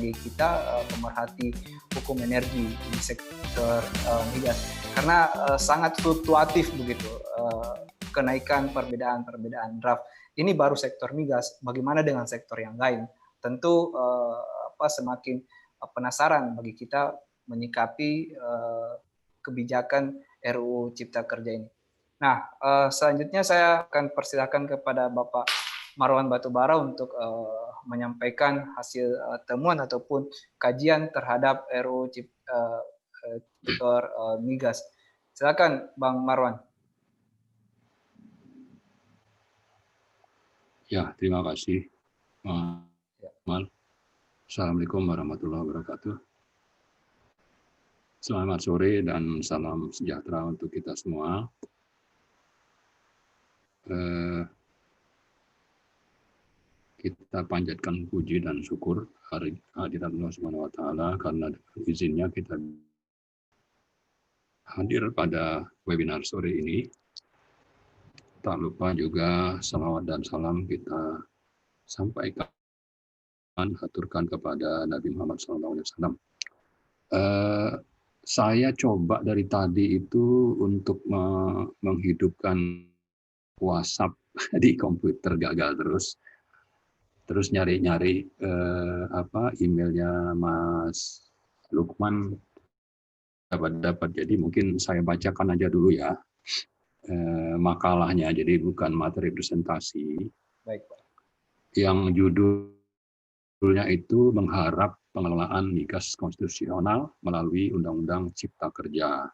bagi kita pemerhati hukum energi di sektor migas, karena sangat fluktuatif begitu kenaikan perbedaan draft. Ini baru sektor migas, bagaimana dengan sektor yang lain? Tentu semakin penasaran bagi kita menyikapi kebijakan RUU Cipta Kerja ini. Nah, selanjutnya saya akan persilakan kepada Bapak Marwan Batubara untuk menyampaikan hasil temuan ataupun kajian terhadap RUU sektor migas. Silakan Bang Marwan. Ya, terima kasih. Assalamualaikum warahmatullahi wabarakatuh. Selamat sore dan salam sejahtera untuk kita semua. Kita panjatkan puji dan syukur kehadirat Allah Subhanahu wa taala karena izinnya kita hadir pada webinar sore ini. Tak lupa juga salawat dan salam kita sampaikan, haturkan kepada Nabi Muhammad SAW. Saya coba dari tadi itu untuk menghidupkan WhatsApp di komputer, gagal terus nyari-nyari emailnya Mas Lukman dapat. Jadi mungkin saya bacakan aja dulu ya makalahnya, jadi bukan materi presentasi. Baik, Pak. Yang judulnya itu mengharap pengelolaan migas konstitusional melalui Undang-Undang Cipta Kerja.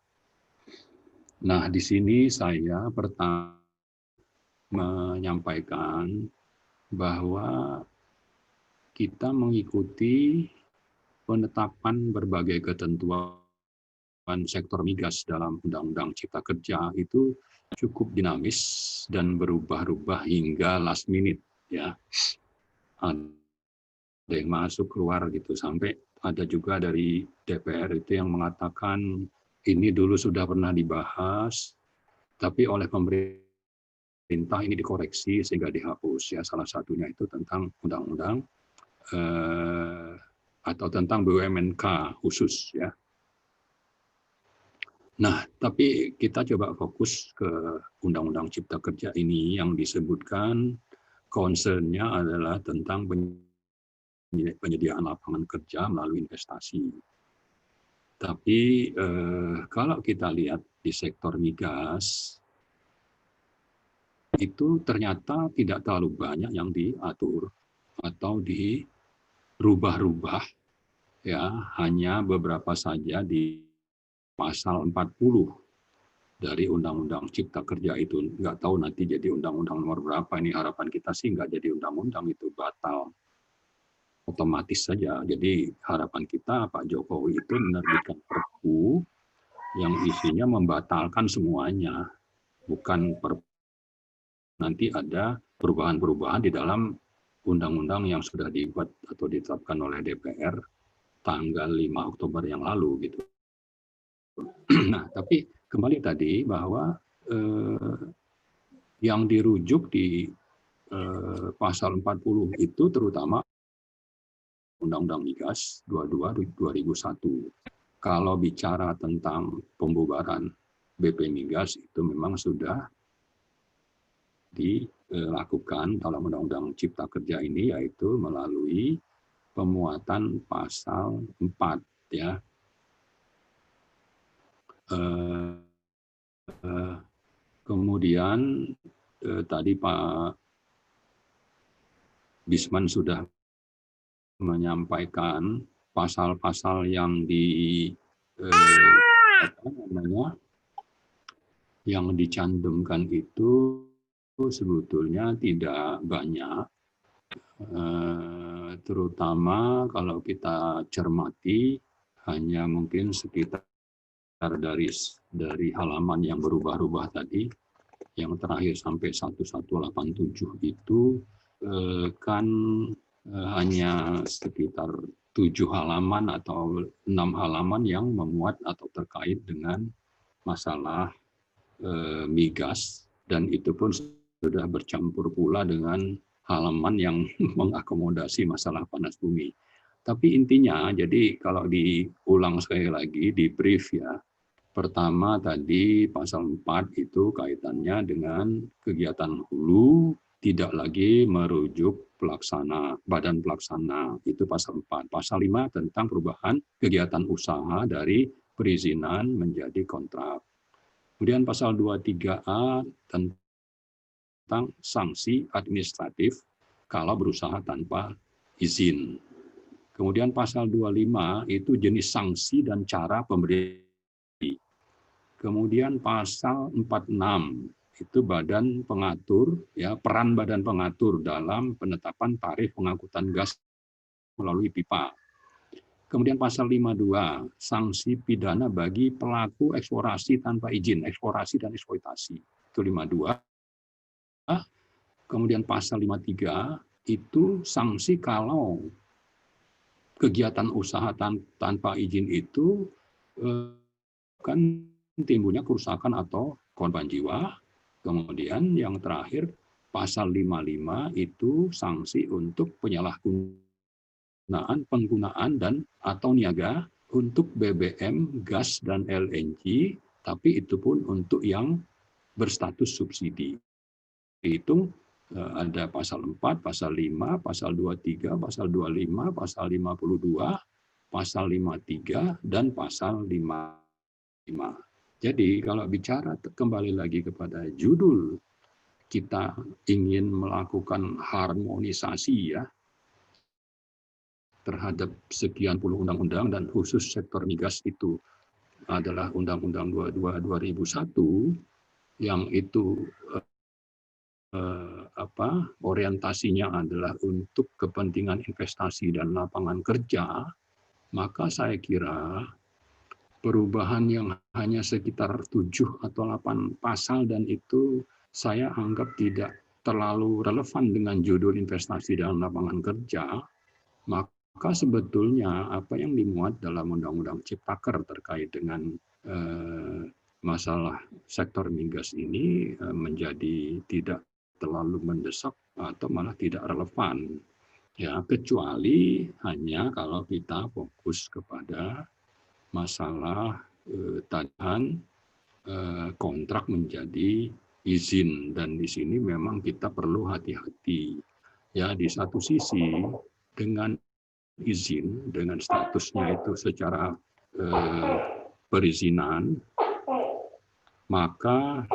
Nah, di sini saya pertama menyampaikan bahwa kita mengikuti penetapan berbagai ketentuan sektor migas dalam Undang-Undang Cipta Kerja itu cukup dinamis dan berubah-ubah hingga last minute, ya. Ada yang masuk keluar gitu, sampai ada juga dari DPR itu yang mengatakan ini dulu sudah pernah dibahas, tapi oleh pemerintah ini dikoreksi sehingga dihapus. Ya, salah satunya itu tentang undang-undang atau tentang BUMNK khusus, ya. Nah, tapi kita coba fokus ke Undang-Undang Cipta Kerja ini yang disebutkan concern-nya adalah tentang penyediaan lapangan kerja melalui investasi. Tapi kalau kita lihat di sektor migas, itu ternyata tidak terlalu banyak yang diatur atau dirubah-rubah, ya, hanya beberapa saja di pasal 40 dari Undang-Undang Cipta Kerja itu. Nggak tahu nanti jadi undang-undang nomor berapa, ini harapan kita sih nggak jadi undang-undang, itu batal otomatis saja. Jadi harapan kita Pak Jokowi itu menerbitkan Perpu yang isinya membatalkan semuanya, bukan Perpu nanti ada perubahan-perubahan di dalam undang-undang yang sudah dibuat atau ditetapkan oleh DPR tanggal 5 Oktober yang lalu gitu. Nah, tapi kembali tadi bahwa yang dirujuk di pasal 40 itu terutama Undang-Undang Migas 22 2001. Kalau bicara tentang pembubaran BP Migas itu memang sudah dilakukan dalam Undang-Undang Cipta Kerja ini, yaitu melalui pemuatan pasal 4, ya. Kemudian tadi Pak Bisman sudah menyampaikan pasal-pasal yang yang dicantumkan itu sebetulnya tidak banyak, terutama kalau kita cermati hanya mungkin sekitar dari halaman yang berubah-ubah tadi, yang terakhir sampai 1187 itu kan hanya sekitar 7 halaman atau 6 halaman yang memuat atau terkait dengan masalah migas, dan itu pun sudah bercampur pula dengan halaman yang mengakomodasi masalah panas bumi. Tapi intinya, jadi kalau diulang sekali lagi, di brief ya, pertama tadi pasal 4 itu kaitannya dengan kegiatan hulu, tidak lagi merujuk pelaksana, badan pelaksana, itu pasal 4. Pasal 5 tentang perubahan kegiatan usaha dari perizinan menjadi kontrak. Kemudian pasal 23A tentang sanksi administratif kalau berusaha tanpa izin. Kemudian pasal 25 itu jenis sanksi dan cara pemberian. Kemudian pasal 46 itu badan pengatur, ya, peran badan pengatur dalam penetapan tarif pengangkutan gas melalui pipa. Kemudian pasal 52 sanksi pidana bagi pelaku eksplorasi tanpa izin, eksplorasi dan eksploitasi. Itu 52. Kemudian pasal 53 itu sanksi kalau kegiatan usaha tanpa izin itu kan timbulnya kerusakan atau korban jiwa. Kemudian yang terakhir pasal 55 itu sanksi untuk penyalahgunaan, penggunaan dan atau niaga untuk BBM, gas dan LNG, tapi itu pun untuk yang berstatus subsidi. Itu ada pasal 4, pasal 5, pasal 23, pasal 25, pasal 52, pasal 53, dan pasal 55. Jadi kalau bicara kembali lagi kepada judul, kita ingin melakukan harmonisasi ya terhadap sekian puluh undang-undang, dan khusus sektor migas itu adalah Undang-Undang 22 2001 yang itu orientasinya adalah untuk kepentingan investasi dan lapangan kerja, maka saya kira perubahan yang hanya sekitar 7 atau 8 pasal dan itu saya anggap tidak terlalu relevan dengan judul investasi dan lapangan kerja, maka sebetulnya apa yang dimuat dalam Undang-Undang Ciptaker terkait dengan masalah sektor migas ini menjadi tidak terlalu mendesak atau malah tidak relevan, ya, kecuali hanya kalau kita fokus kepada masalah tahapan kontrak menjadi izin, dan di sini memang kita perlu hati-hati ya. Di satu sisi dengan izin, dengan statusnya itu secara perizinan, maka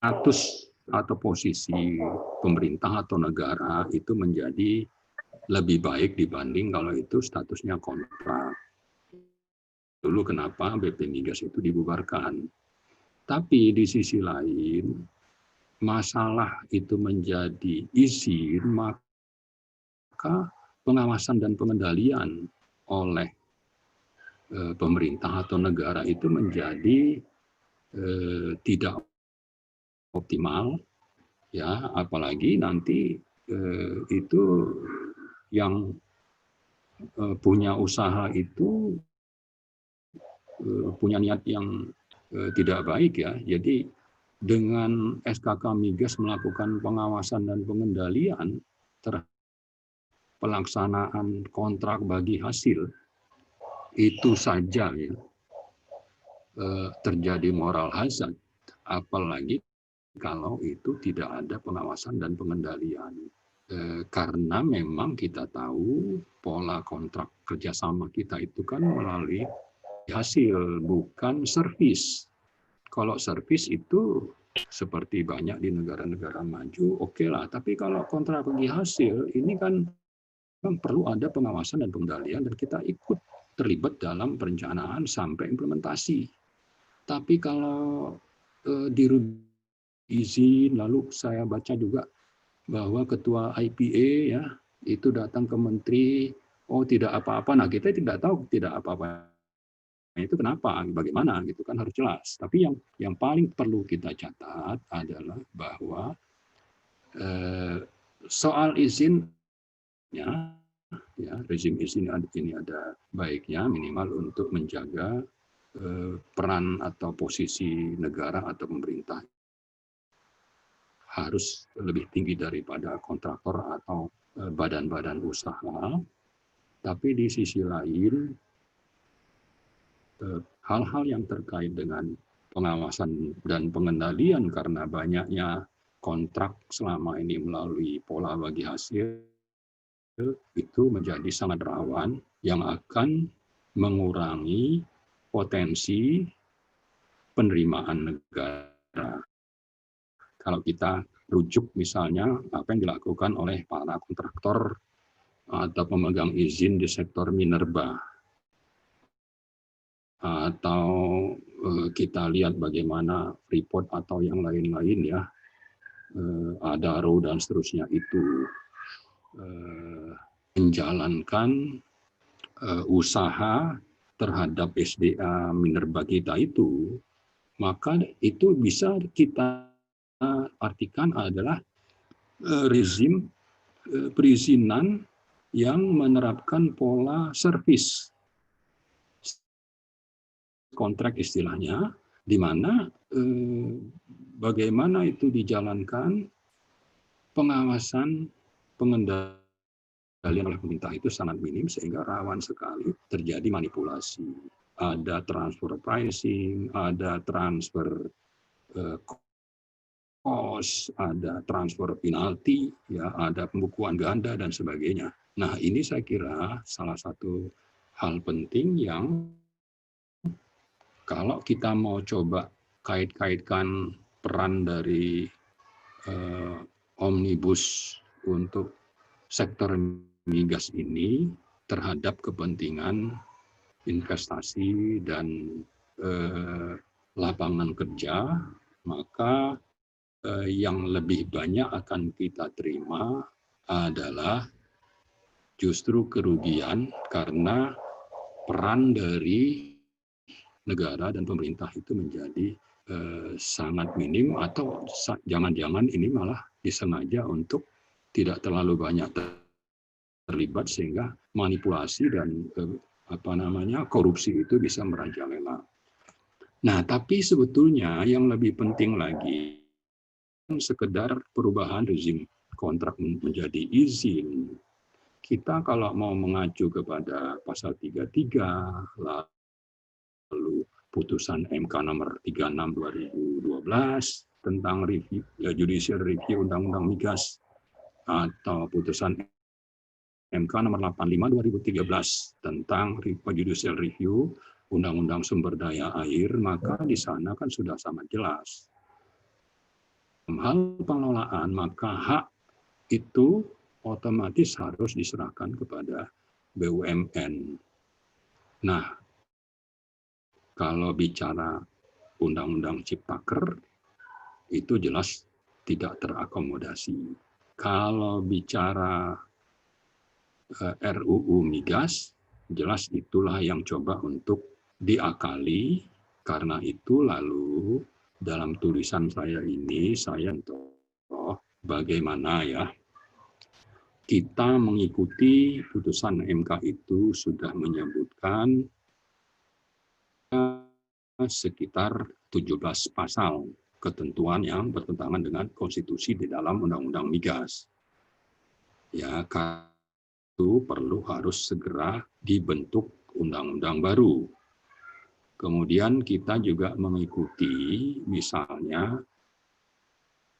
status atau posisi pemerintah atau negara itu menjadi lebih baik dibanding kalau itu statusnya kontrak. Dulu kenapa BP Migas itu dibubarkan. Tapi di sisi lain, masalah itu menjadi izin, maka pengawasan dan pengendalian oleh pemerintah atau negara itu menjadi tidak optimal, ya, apalagi nanti itu yang punya usaha itu punya niat yang tidak baik ya. Jadi dengan SKK Migas melakukan pengawasan dan pengendalian terhadap pelaksanaan kontrak bagi hasil, itu saja ya terjadi moral hazard, apalagi kalau itu tidak ada pengawasan dan pengendalian. Karena memang kita tahu pola kontrak kerjasama kita itu kan melalui hasil, bukan servis. Kalau servis itu seperti banyak di negara-negara maju, oke lah. Tapi kalau kontrak bagi hasil, ini kan perlu ada pengawasan dan pengendalian, dan kita ikut terlibat dalam perencanaan sampai implementasi. Tapi kalau dirugi izin, lalu saya baca juga bahwa ketua IPA ya itu datang ke menteri, oh tidak apa-apa. Nah kita tidak tahu tidak apa-apa itu kenapa, bagaimana gitu kan, harus jelas. Tapi yang paling perlu kita catat adalah bahwa soal izinnya, ya, rezim izin ini ada baiknya minimal untuk menjaga peran atau posisi negara atau pemerintah harus lebih tinggi daripada kontraktor atau badan-badan usaha, tapi di sisi lain hal-hal yang terkait dengan pengawasan dan pengendalian karena banyaknya kontrak selama ini melalui pola bagi hasil itu menjadi sangat rawan yang akan mengurangi potensi penerimaan negara. Kalau kita rujuk misalnya apa yang dilakukan oleh para kontraktor atau pemegang izin di sektor minerba, atau kita lihat bagaimana Freeport atau yang lain-lain ya, Adaro dan seterusnya itu menjalankan usaha terhadap SDA minerba kita itu, maka itu bisa kita artikan adalah rezim perizinan yang menerapkan pola servis kontrak istilahnya, di mana bagaimana itu dijalankan pengawasan pengendalian oleh pemerintah itu sangat minim sehingga rawan sekali terjadi manipulasi. Ada transfer pricing, ada transfer cost, ada transfer penalti, ya, ada pembukuan ganda dan sebagainya. Nah, ini saya kira salah satu hal penting yang kalau kita mau coba kait-kaitkan peran dari omnibus untuk sektor migas ini terhadap kepentingan investasi dan lapangan kerja, maka yang lebih banyak akan kita terima adalah justru kerugian karena peran dari negara dan pemerintah itu menjadi sangat minim, atau jangan-jangan ini malah disengaja untuk tidak terlalu banyak terlibat sehingga manipulasi dan korupsi itu bisa merajalela. Nah, tapi sebetulnya yang lebih penting lagi sekedar perubahan rezim kontrak menjadi izin. Kita kalau mau mengacu kepada pasal 33 lalu putusan MK nomor 36 2012 tentang review, judicial review Undang-Undang Migas, atau putusan MK nomor 85 2013 tentang judicial review Undang-Undang Sumber Daya Air, maka di sana kan sudah sangat jelas. Hal pengelolaan, maka hak itu otomatis harus diserahkan kepada BUMN. Nah, kalau bicara Undang-Undang Ciptaker, itu jelas tidak terakomodasi. Kalau bicara RUU Migas, jelas itulah yang coba untuk diakali. Karena itu lalu dalam tulisan saya ini, saya bagaimana ya kita mengikuti putusan MK itu sudah menyebutkan sekitar 17 pasal ketentuan yang bertentangan dengan konstitusi di dalam Undang-Undang Migas. Ya, itu perlu harus segera dibentuk undang-undang baru. Kemudian kita juga mengikuti misalnya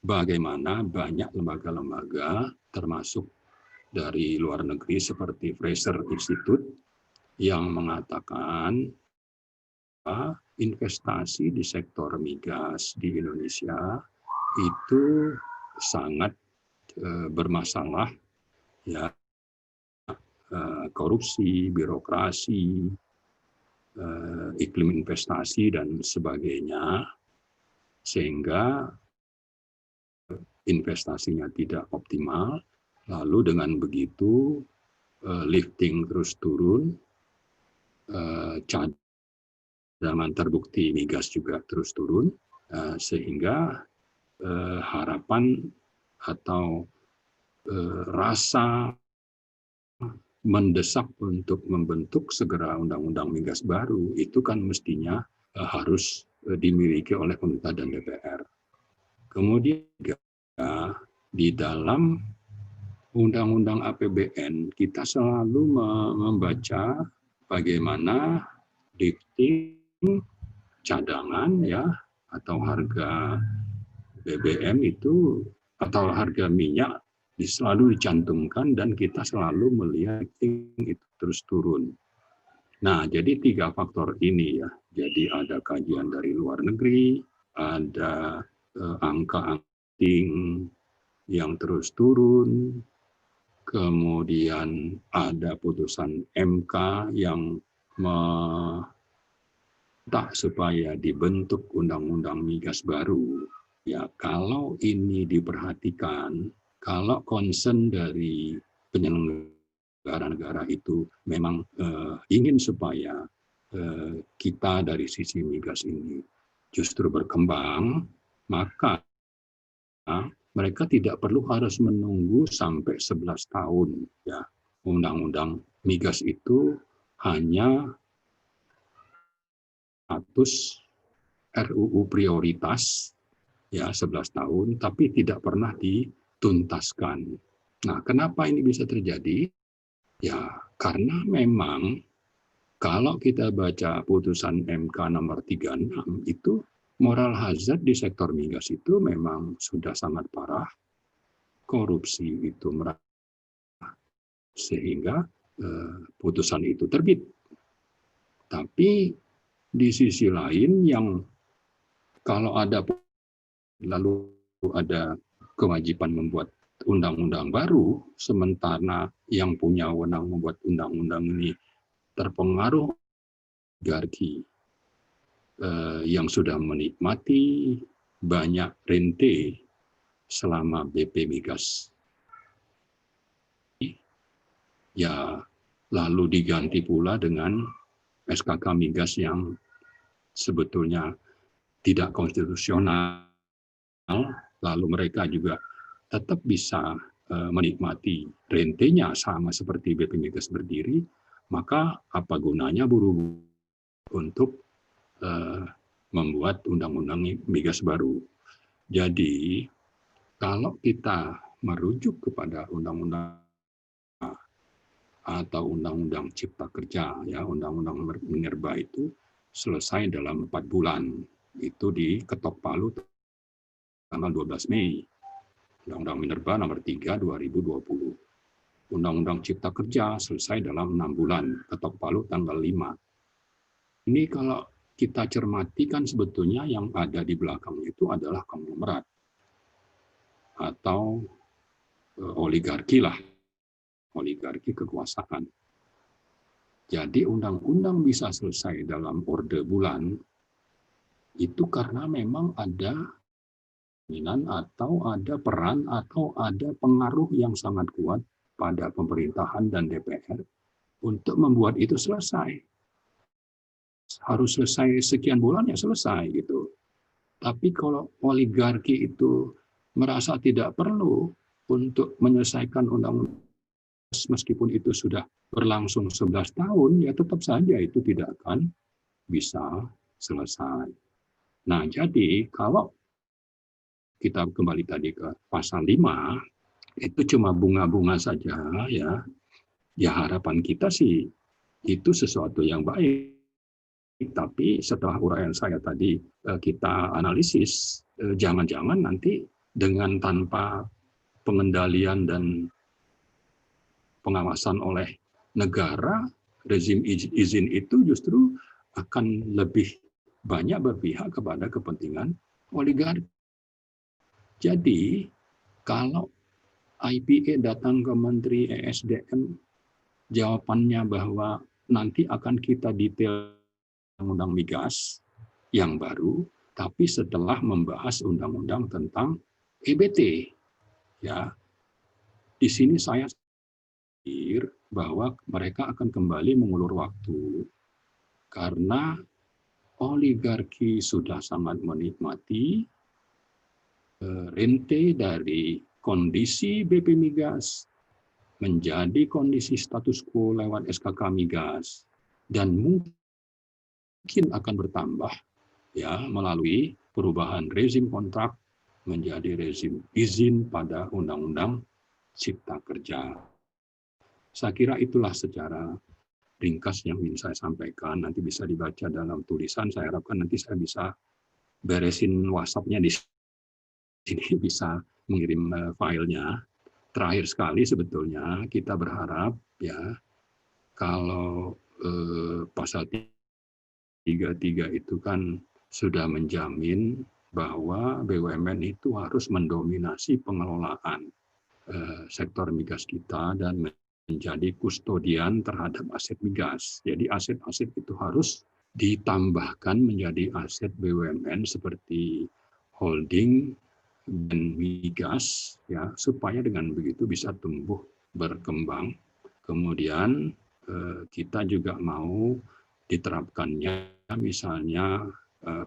bagaimana banyak lembaga-lembaga termasuk dari luar negeri seperti Fraser Institute yang mengatakan investasi di sektor migas di Indonesia itu sangat bermasalah, ya, korupsi, birokrasi, iklim investasi dan sebagainya, sehingga investasinya tidak optimal. Lalu dengan begitu lifting terus turun, cadangan terbukti migas juga terus turun, sehingga harapan atau rasa mendesak untuk membentuk segera undang-undang migas baru itu kan mestinya harus dimiliki oleh pemerintah dan DPR. Kemudian di dalam Undang-Undang APBN kita selalu membaca bagaimana lifting cadangan ya atau harga BBM itu atau harga minyak selalu dicantumkan dan kita selalu melihat itu terus turun. Nah, jadi 3 faktor ini ya. Jadi ada kajian dari luar negeri, ada angka yang terus turun, kemudian ada putusan MK yang minta supaya dibentuk undang-undang migas baru. Ya, kalau ini diperhatikan, kalau concern dari penyelenggara negara itu memang ingin supaya kita dari sisi migas ini justru berkembang, maka mereka tidak perlu harus menunggu sampai 11 tahun. Ya, undang-undang migas itu hanya status RUU prioritas ya 11 tahun, tapi tidak pernah dituntaskan. Nah, kenapa ini bisa terjadi? Ya, karena memang kalau kita baca putusan MK nomor 36 itu moral hazard di sektor migas itu memang sudah sangat parah. Korupsi itu merata sehingga putusan itu terbit. Tapi di sisi lain yang kalau ada lalu ada kewajiban membuat undang-undang baru, sementara yang punya wewenang membuat undang-undang ini terpengaruh oligarki yang sudah menikmati banyak rente selama BP Migas. Ya, lalu diganti pula dengan SKK Migas yang sebetulnya tidak konstitusional, lalu mereka juga tetap bisa menikmati rentenya sama seperti BP Migas berdiri, maka apa gunanya buru-buru untuk membuat undang-undang migas baru. Jadi, kalau kita merujuk kepada undang-undang atau undang-undang cipta kerja, ya undang-undang minerba itu selesai dalam 4 bulan. Itu diketok palu tanggal 12 Mei. Undang-undang minerba nomor 3 2020. Undang-undang cipta kerja selesai dalam 6 bulan, ketok palu tanggal 5. Ini kalau kita cermati kan sebetulnya yang ada di belakang itu adalah konglomerat atau oligarki lah, oligarki kekuasaan. Jadi undang-undang bisa selesai dalam orde bulan itu karena memang ada keinginan atau ada peran atau ada pengaruh yang sangat kuat pada pemerintahan dan DPR untuk membuat itu selesai. Harus selesai sekian bulan ya selesai gitu. Tapi kalau oligarki itu merasa tidak perlu untuk menyelesaikan undang-undang meskipun itu sudah berlangsung 11 tahun, ya tetap saja itu tidak akan bisa selesai. Nah, jadi kalau kita kembali tadi ke pasal 5, itu cuma bunga-bunga saja ya. Ya harapan kita sih itu sesuatu yang baik. Tapi setelah uraian saya tadi kita analisis, jangan-jangan nanti dengan tanpa pengendalian dan pengawasan oleh negara, rezim izin itu justru akan lebih banyak berpihak kepada kepentingan oligarki. Jadi, kalau IPA datang ke Menteri ESDM, jawabannya bahwa nanti akan kita detail undang-undang migas yang baru, tapi setelah membahas undang-undang tentang EBT. Ya, di sini saya pikir bahwa mereka akan kembali mengulur waktu karena oligarki sudah sangat menikmati rente dari kondisi BP Migas menjadi kondisi status quo lewat SKK Migas dan mungkin akan bertambah ya melalui perubahan rezim kontrak menjadi rezim izin pada undang-undang Cipta Kerja. Saya kira itulah secara ringkas yang ingin saya sampaikan. Nanti bisa dibaca dalam tulisan. Saya harapkan nanti saya bisa beresin WhatsApp-nya di sini, bisa mengirim filenya. Terakhir sekali sebetulnya kita berharap ya kalau pasal 33 itu kan sudah menjamin bahwa BUMN itu harus mendominasi pengelolaan sektor migas kita dan menjadi kustodian terhadap aset migas. Jadi aset-aset itu harus ditambahkan menjadi aset BUMN seperti holding dan migas, ya, supaya dengan begitu bisa tumbuh berkembang. Kemudian kita juga mau diterapkannya misalnya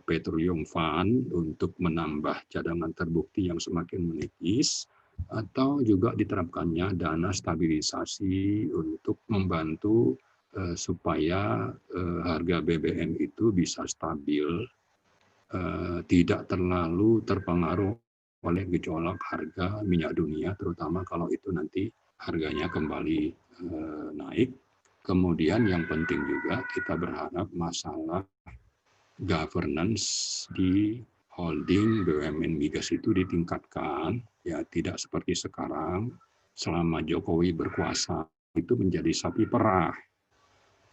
petroleum fund untuk menambah cadangan terbukti yang semakin menipis, atau juga diterapkannya dana stabilisasi untuk membantu supaya harga BBM itu bisa stabil, tidak terlalu terpengaruh oleh gejolak harga minyak dunia, terutama kalau itu nanti harganya kembali naik. Kemudian yang penting juga kita berharap masalah governance di holding BUMN migas itu ditingkatkan, ya tidak seperti sekarang selama Jokowi berkuasa itu menjadi sapi perah.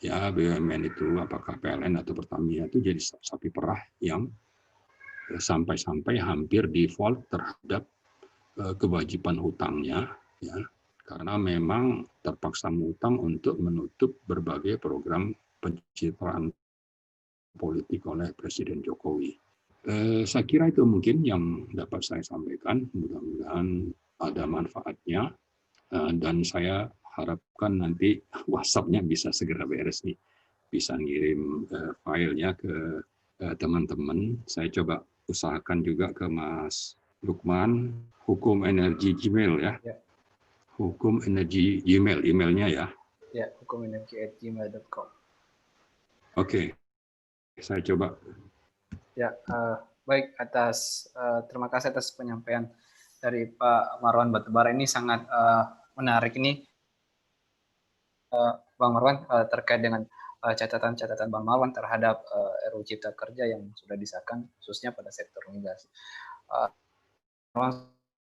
Ya BUMN itu apakah PLN atau Pertamina itu jadi sapi perah yang sampai-sampai hampir default terhadap kewajiban hutangnya, ya, karena memang terpaksa mengutang untuk menutup berbagai program pencitraan politik oleh Presiden Jokowi. Saya kira itu mungkin yang dapat saya sampaikan. Mudah-mudahan ada manfaatnya, dan saya harapkan nanti WhatsApp-nya bisa segera beres nih, bisa ngirim filenya ke teman-teman. Saya coba usahakan juga ke Mas Lukman, Hukum Energi Gmail ya. Ya. Hukum Energi Gmail, emailnya ya. Ya, hukumenergi@gmail.com. Oke, saya coba. Ya, baik, terima kasih atas penyampaian dari Pak Marwan Batubara. Ini sangat menarik ini, Bang Marwan, terkait dengan catatan-catatan Bang Marwan terhadap RUU Cipta Kerja yang sudah disahkan khususnya pada sektor migas. Marwan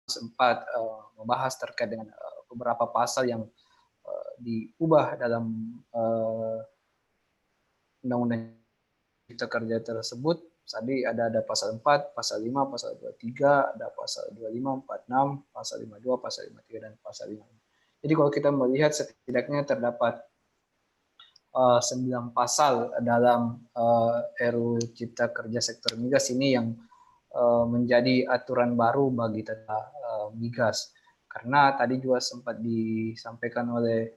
sempat membahas terkait dengan beberapa pasal yang diubah dalam Undang-Undang Cipta Kerja tersebut. Tadi ada pasal 4, pasal 5, pasal 23, ada pasal 25, 46, pasal 52, pasal 53, dan pasal 55. Jadi kalau kita melihat setidaknya terdapat 9 pasal dalam RUU Cipta Kerja sektor migas ini yang menjadi aturan baru bagi tata migas. Karena tadi juga sempat disampaikan oleh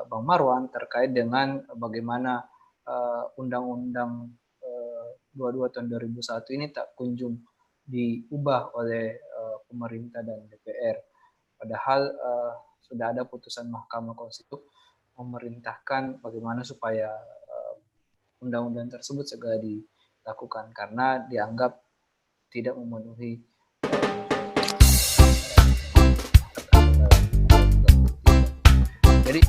Bang Marwan terkait dengan bagaimana Undang-Undang 22 tahun 2001 ini tak kunjung diubah oleh pemerintah dan DPR. Padahal sudah ada putusan Mahkamah Konstitusi memerintahkan bagaimana supaya undang-undang tersebut segera dilakukan karena dianggap tidak memenuhi jadi